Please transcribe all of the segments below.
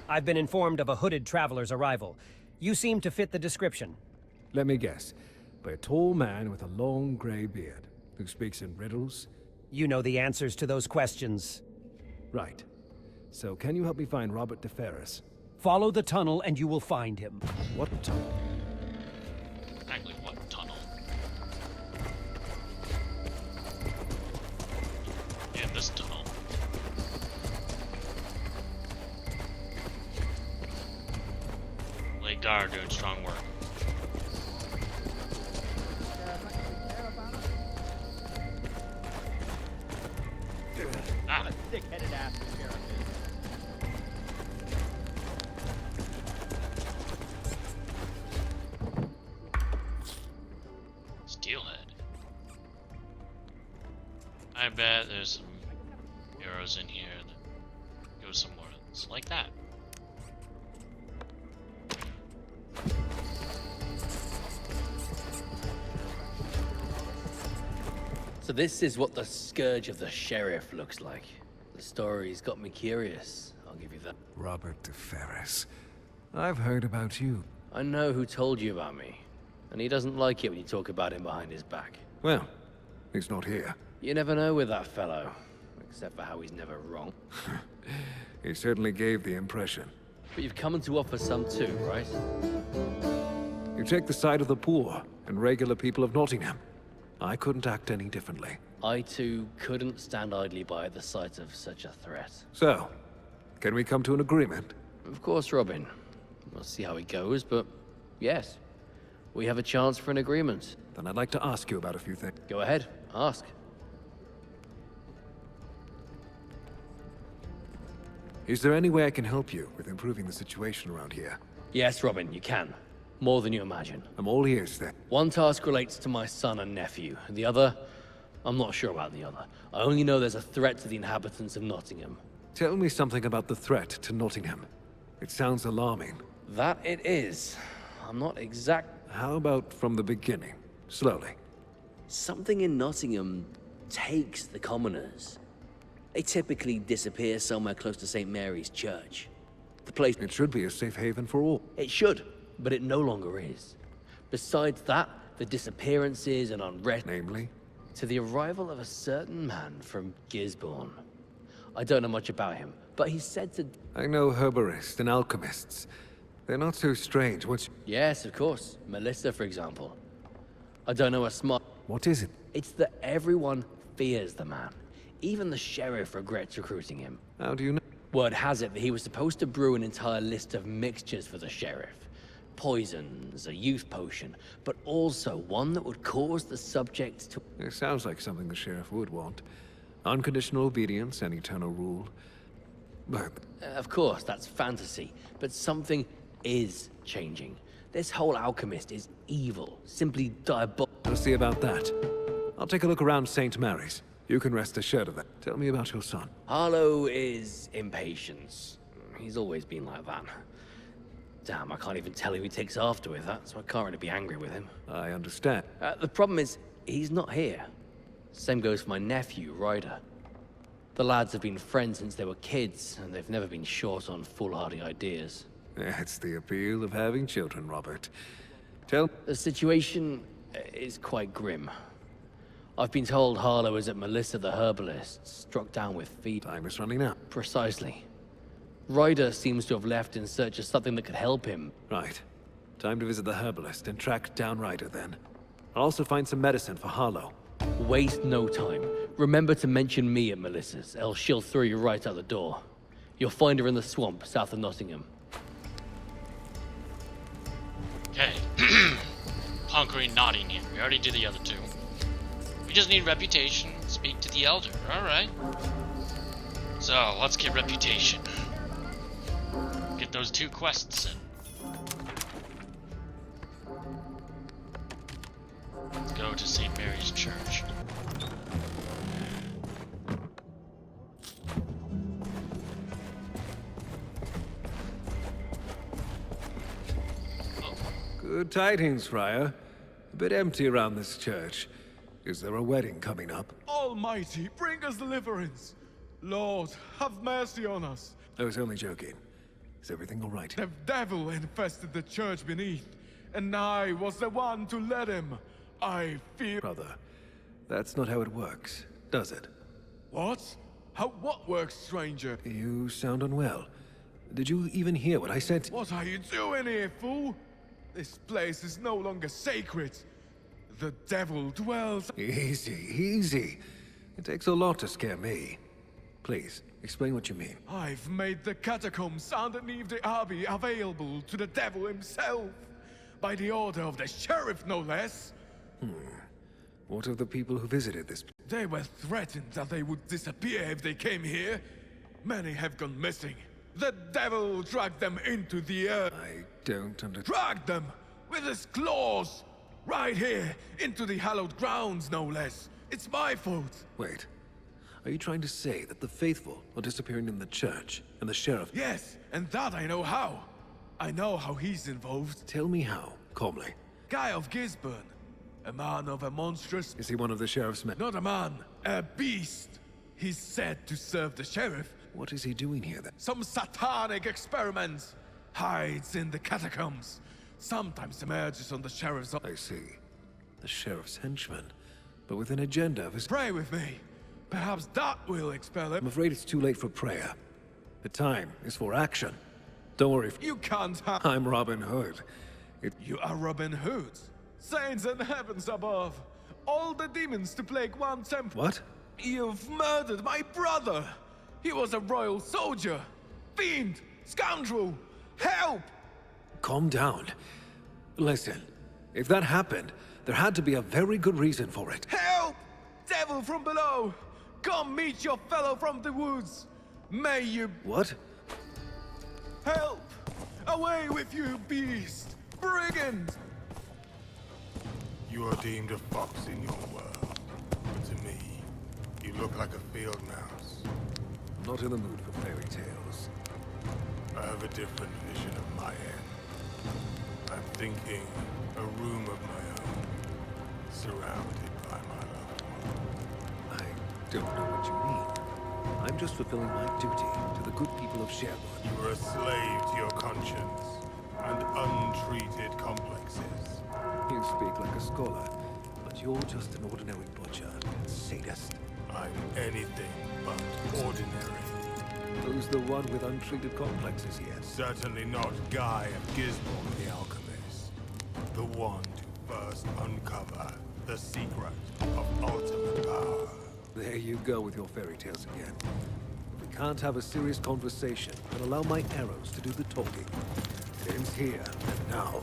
I've been informed of a hooded traveler's arrival. You seem to fit the description. Let me guess. By a tall man with a long gray beard, who speaks in riddles? You know the answers to those questions. Right. So can you help me find Robert de Ferris? Follow the tunnel and you will find him. What tunnel? Exactly what tunnel? In this tunnel. Late guard doing strong work. Ah. Thick-headed ass the sheriff is. Steelhead. I bet there's some arrows in here that go somewhere else. Like that. So this is what the Scourge of the Sheriff looks like. The story's got me curious, I'll give you that. Robert de Ferris. I've heard about you. I know who told you about me, and he doesn't like it when you talk about him behind his back. Well, he's not here. You never know with that fellow, except for how he's never wrong. He certainly gave the impression. But you've come to offer some too, right? You take the side of the poor and regular people of Nottingham. I couldn't act any differently. I too couldn't stand idly by at the sight of such a threat. So, can we come to an agreement? Of course, Robin. We'll see how it goes, but yes. We have a chance for an agreement. Then I'd like to ask you about a few things. Go ahead, ask. Is there any way I can help you with improving the situation around here? Yes, Robin, you can. More than you imagine. I'm all ears then. One task relates to my son and nephew. The other, I'm not sure about the other. I only know there's a threat to the inhabitants of Nottingham. Tell me something about the threat to Nottingham. It sounds alarming. That it is. I'm not exact... How about from the beginning? Slowly. Something in Nottingham takes the commoners. They typically disappear somewhere close to St. Mary's Church. The place... It should be a safe haven for all. It should, but it no longer is. Besides that, the disappearances and unrest... Namely? To the arrival of a certain man from Gisborne. I don't know much about him, but he's said to... I know herborists and alchemists. They're not so strange once... Yes, of course. Melissa, for example. I don't know a smart... What is it? It's that everyone fears the man. Even the sheriff regrets recruiting him. How do you know? Word has it that he was supposed to brew an entire list of mixtures for the sheriff. Poisons, a youth potion, but also one that would cause the subject to... It sounds like something the sheriff would want. Unconditional obedience and eternal rule. But... Of course, that's fantasy, but something is changing. This whole alchemist is evil, simply diabolical. I'll see about that. I'll take a look around St. Mary's. You can rest assured of that. Tell me about your son. Harlow is impatience. He's always been like that. Damn, I can't even tell who he takes after with that, so I can't really be angry with him. I understand. The problem is, he's not here. Same goes for my nephew, Ryder. The lads have been friends since they were kids, and they've never been short on foolhardy ideas. That's the appeal of having children, Robert. The situation is quite grim. I've been told Harlow is at Melissa the herbalist, struck down with fever. Time is running out. Precisely. Ryder seems to have left in search of something that could help him. Right. Time to visit the herbalist and track down Ryder then. I'll also find some medicine for Harlow. Waste no time. Remember to mention me at Melissa's, else she'll throw you right out the door. You'll find her in the swamp south of Nottingham. Okay. Conquering Nottingham. We already did the other two. We just need reputation. Speak to the elder. Alright. So, let's get reputation. Get those 2 quests in. Let's go to St. Mary's Church. Good tidings, friar. A bit empty around this church. Is there a wedding coming up? Almighty, bring us deliverance. Lord, have mercy on us. I was only joking. Is everything all right? The devil infested the church beneath, and I was the one to let him. I fear... Brother, that's not how it works, does it? What? What works, stranger? You sound unwell. Did you even hear what I said? What are you doing here, fool? This place is no longer sacred. The devil dwells... Easy, easy. It takes a lot to scare me. Please, explain what you mean. I've made the catacombs underneath the abbey available to the devil himself. By the order of the sheriff, no less. What of the people who visited this? They were threatened that they would disappear if they came here. Many have gone missing. The devil dragged them into the earth. I don't understand. Dragged them with his claws. Right here, into the hallowed grounds, no less. It's my fault. Wait. Are you trying to say that the faithful are disappearing in the church, and the sheriff... Yes, and that I know how. I know how he's involved. Tell me how, calmly. Guy of Gisborne. A man of a monstrous... Is he one of the sheriff's men? Not a man, a beast. He's said to serve the sheriff. What is he doing here, then? Some satanic experiments. Hides in the catacombs. Sometimes emerges on the sheriff's... I see. The sheriff's henchman, but with an agenda of his... Pray with me. Perhaps that will expel I'm him. afraid it's too late for prayer. The time is for action. Don't worry. You can't have... I'm Robin Hood. You are Robin Hood. Saints and heavens above. All the demons to plague one temple. What? You've murdered my brother. He was a royal soldier. Fiend. Scoundrel. Help! Calm down. Listen, if that happened, there had to be a very good reason for it. Help! Devil from below. Come meet your fellow from the woods. May you... What? Help! Away with you, beast! Brigand! You are deemed a fox in your world. But to me, you look like a field mouse. I'm not in the mood for fairy tales. I have a different vision of my end. I'm thinking a room of my own, surrounded by my loved one. I don't know what you mean. I'm just fulfilling my duty to the good people of Sherwood. You are a slave to your conscience and untreated complexes. You speak like a scholar, but you're just an ordinary butcher and sadist. I'm anything but ordinary. Who's the one with untreated complexes yet? Certainly not Guy of Gisborne the Alchemist. The one to first uncover the secret of ultimate power. There you go with your fairy tales again. If we can't have a serious conversation, then allow my arrows to do the talking. It ends here and now.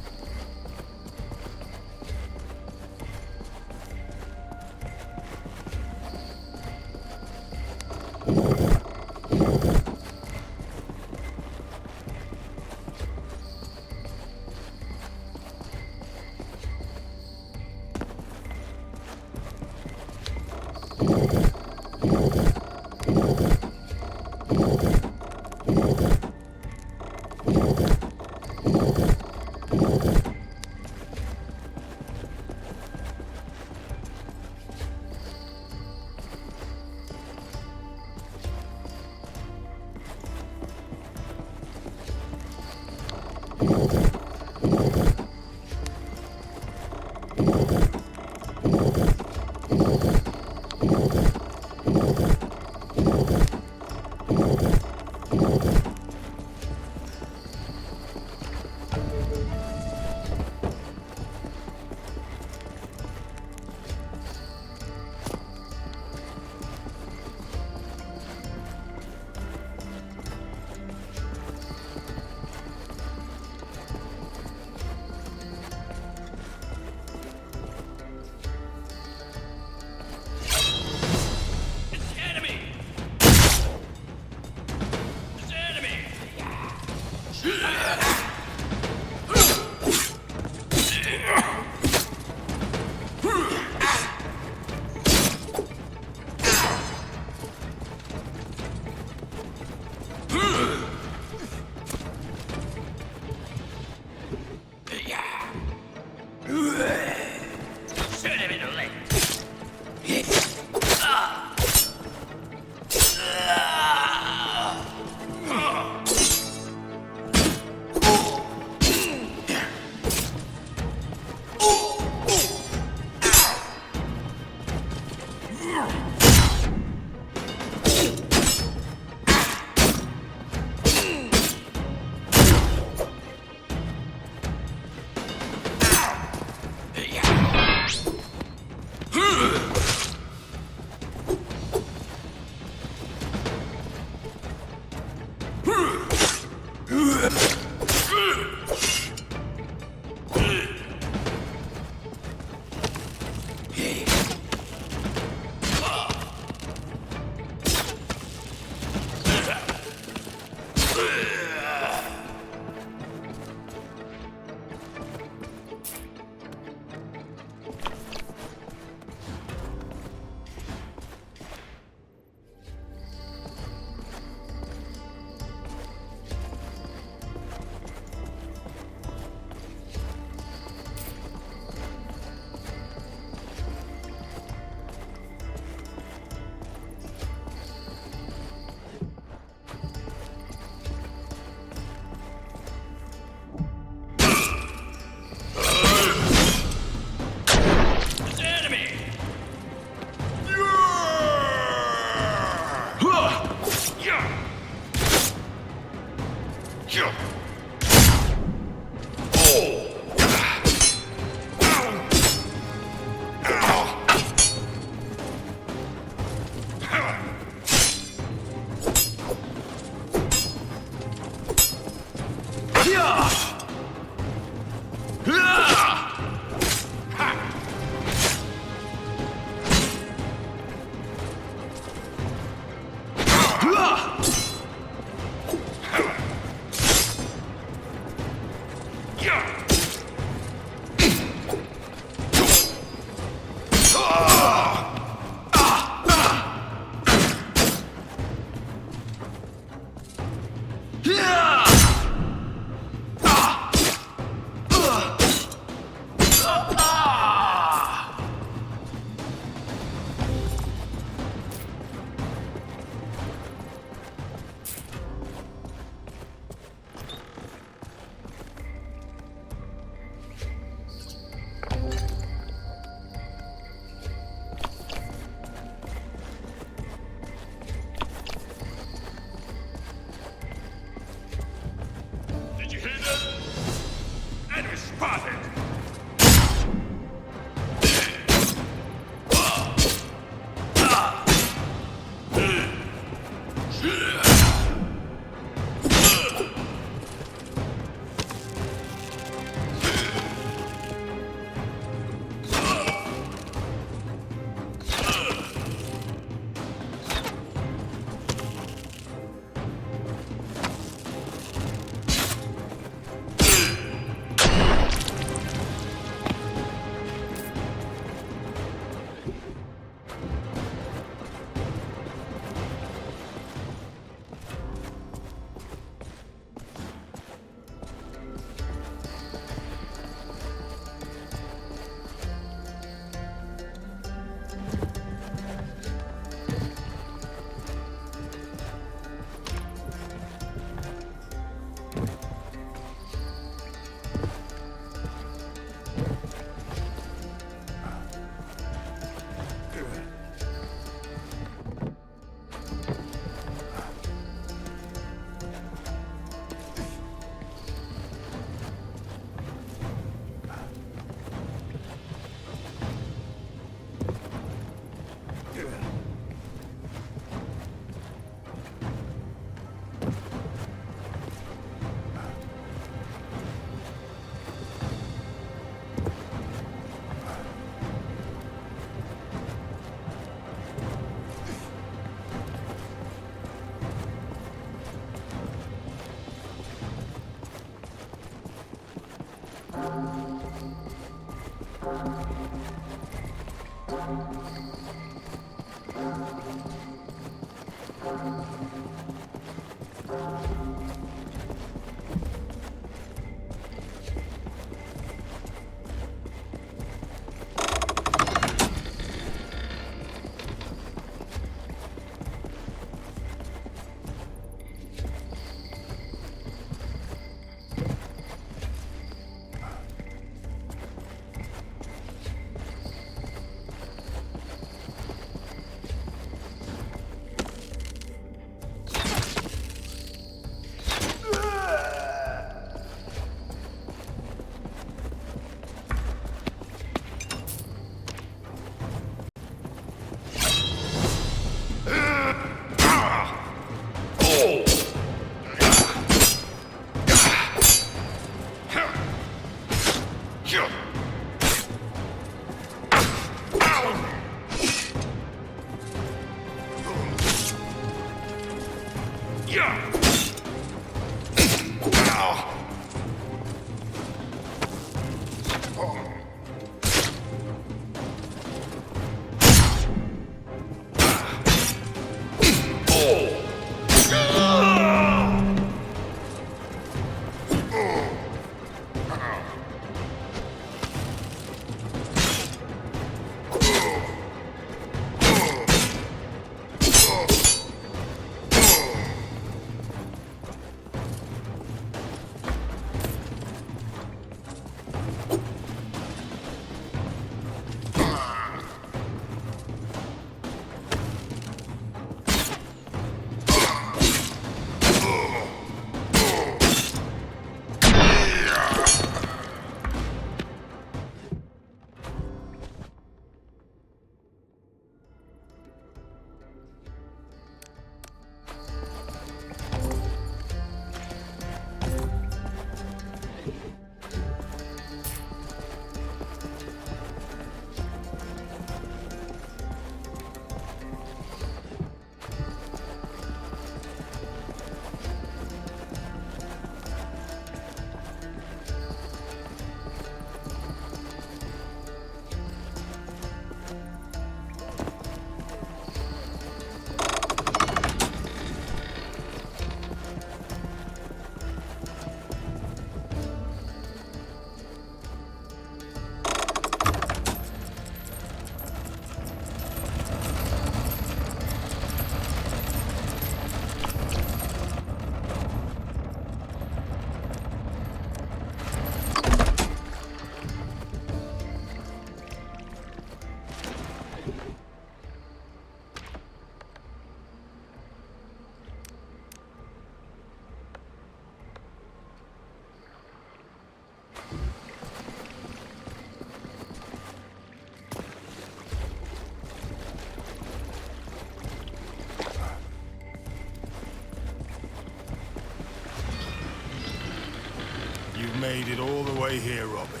Made it all the way here, Robin.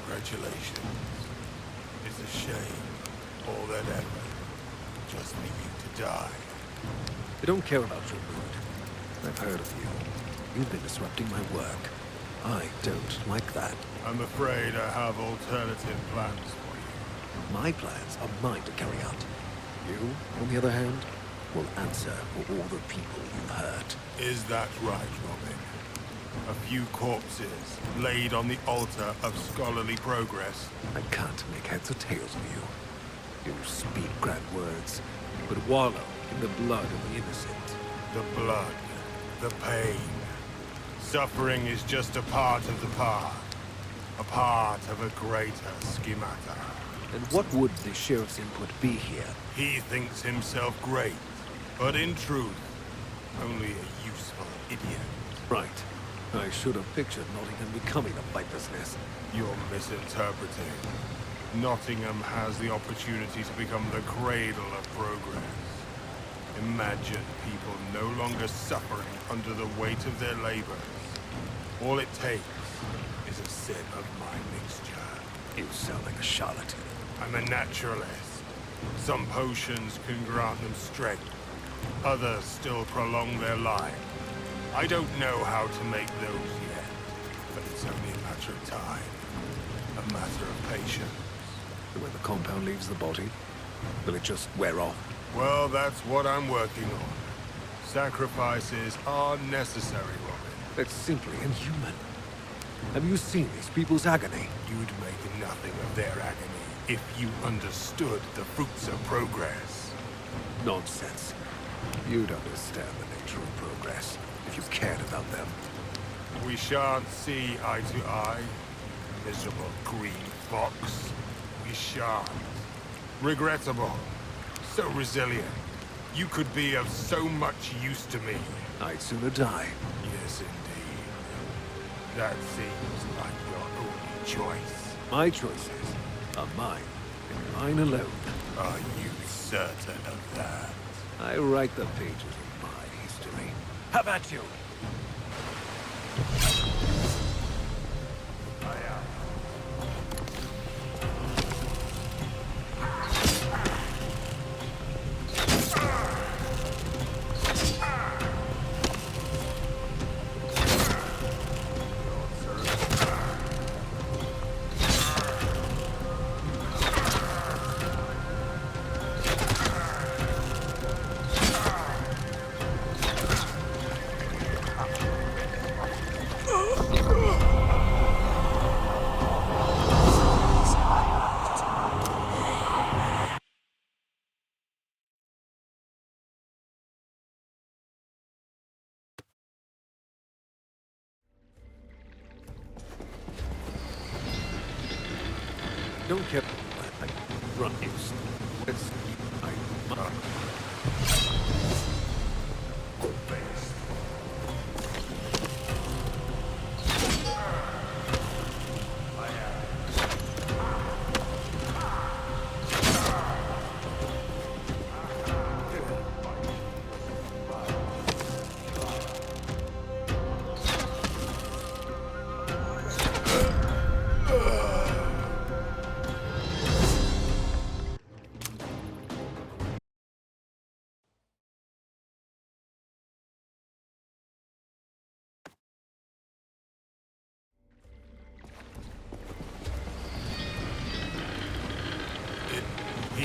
Congratulations. It's a shame. All that effort. Just for you to die. I don't care about your mood. I've heard of you. You've been disrupting my work. I don't like that. I'm afraid I have alternative plans for you. My plans are mine to carry out. You, on the other hand, will answer for all the people you've hurt. Is that right, Robin? A few corpses laid on the altar of scholarly progress. I can't make heads or tails of you. You speak grand words, but wallow in the blood of the innocent. The blood, the pain. Suffering is just a part of the path. A part of a greater schemata. And what would the sheriff's input be here? He thinks himself great, but in truth, only a useful idiot. Right. I should have pictured Nottingham becoming a viper's nest. You're misinterpreting. Nottingham has the opportunity to become the cradle of progress. Imagine people no longer suffering under the weight of their labors. All it takes is a sip of my mixture. You sound like a charlatan. I'm a naturalist. Some potions can grant them strength. Others still prolong their life. I don't know how to make those yet. but it's only a matter of time. A matter of patience. And when the compound leaves the body, will it just wear off? Well, that's what I'm working on. Sacrifices are necessary, Robin. That's simply inhuman. Have you seen these people's agony? You'd make nothing of their agony if you understood the fruits of progress. Nonsense. You'd understand the nature of progress if you cared about them. We shan't see eye to eye, miserable green fox. We shan't. Regrettable. So resilient. You could be of so much use to me. I'd sooner die. Yes, indeed. That seems like your only choice. My choices are mine, and mine alone. Are you certain of that? I write the pages of my history. How about you? Don't care. Run east. It's...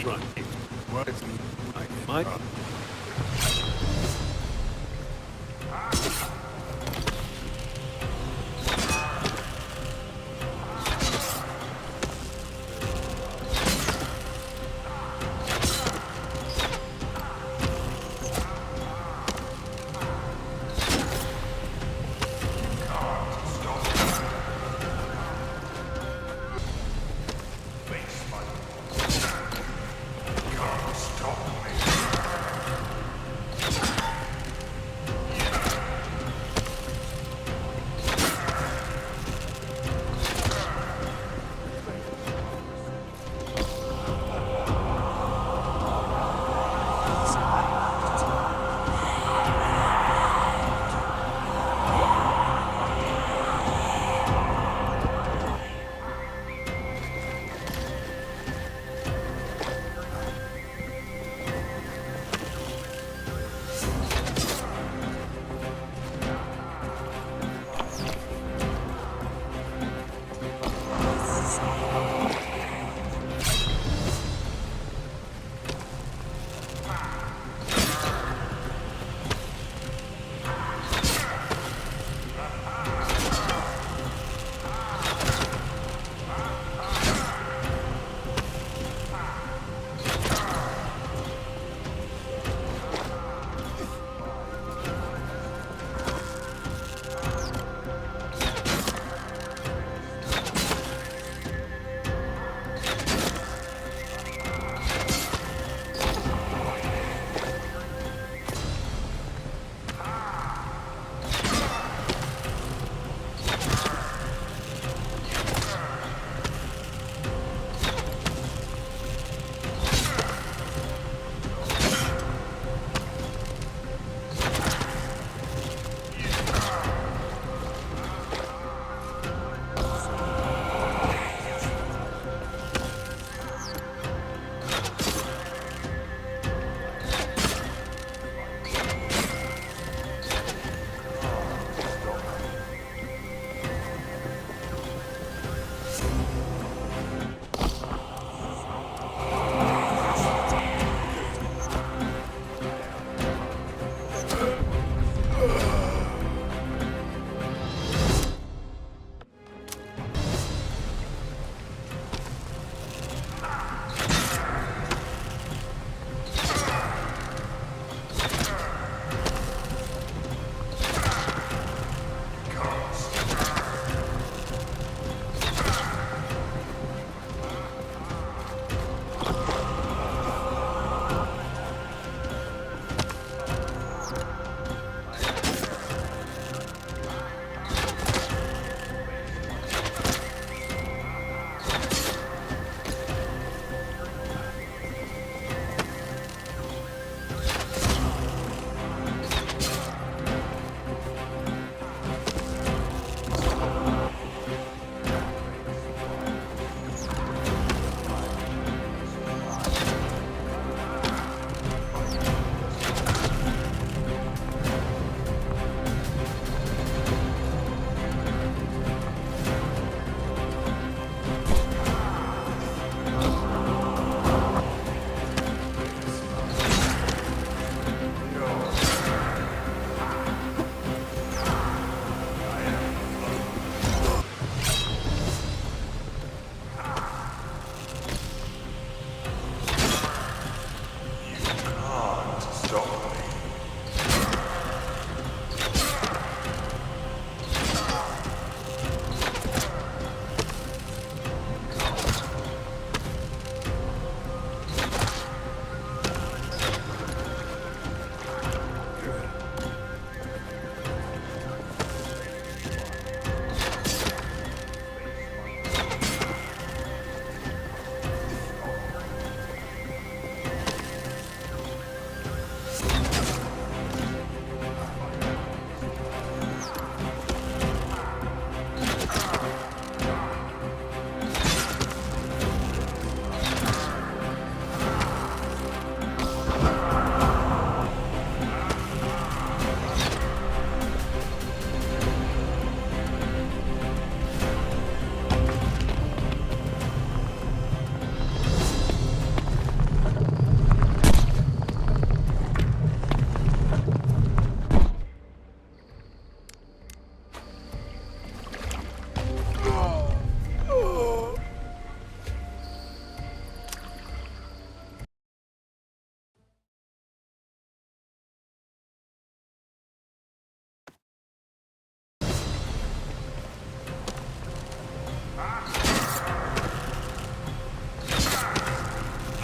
Run east. What? My...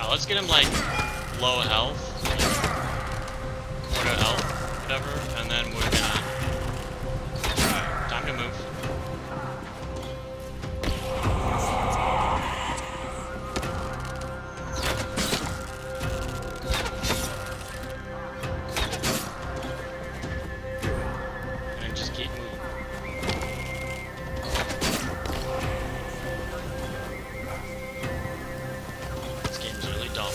let's get him like low health, quarter health, whatever, and then we're gonna time to move. And just keep moving. This game's really dumb.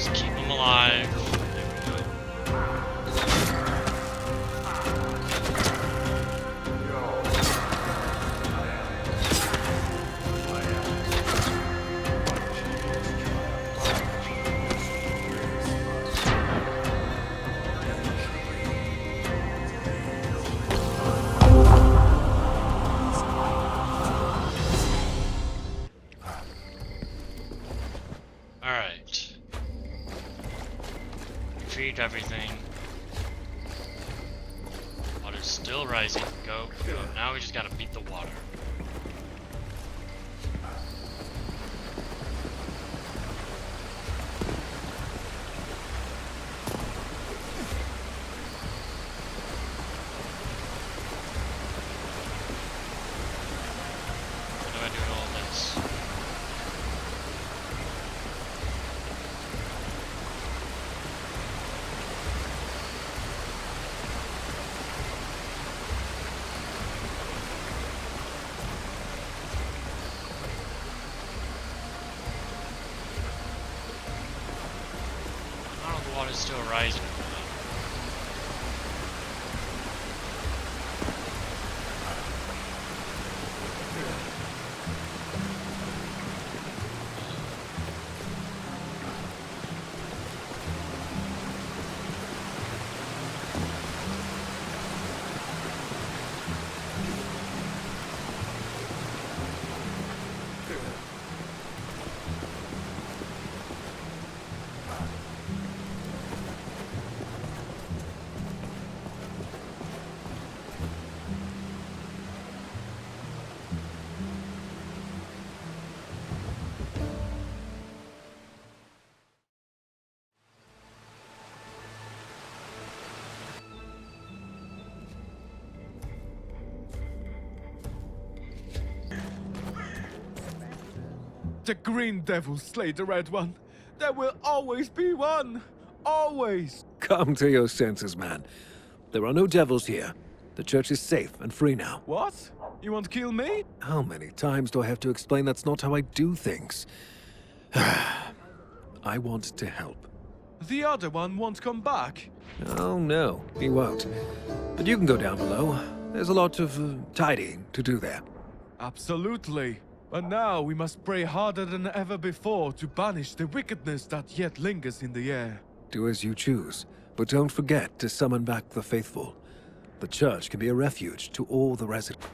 Just keep him alive. There we go. Alright. Retrieved everything. Water's still rising. Go, go. Now we just gotta beat the water. What do I do with all this? Oh, the water's still rising. The green devil slayed the red one. There will always be one. Always. Come to your senses, man. There are no devils here. The church is safe and free now. What? You want to kill me? How many times do I have to explain that's not how I do things? I want to help. The other one won't come back. Oh, no, he won't. But you can go down below. There's a lot of tidying to do there. Absolutely. But now we must pray harder than ever before to banish the wickedness that yet lingers in the air. Do as you choose, but don't forget to summon back the faithful. The church can be a refuge to all the residents.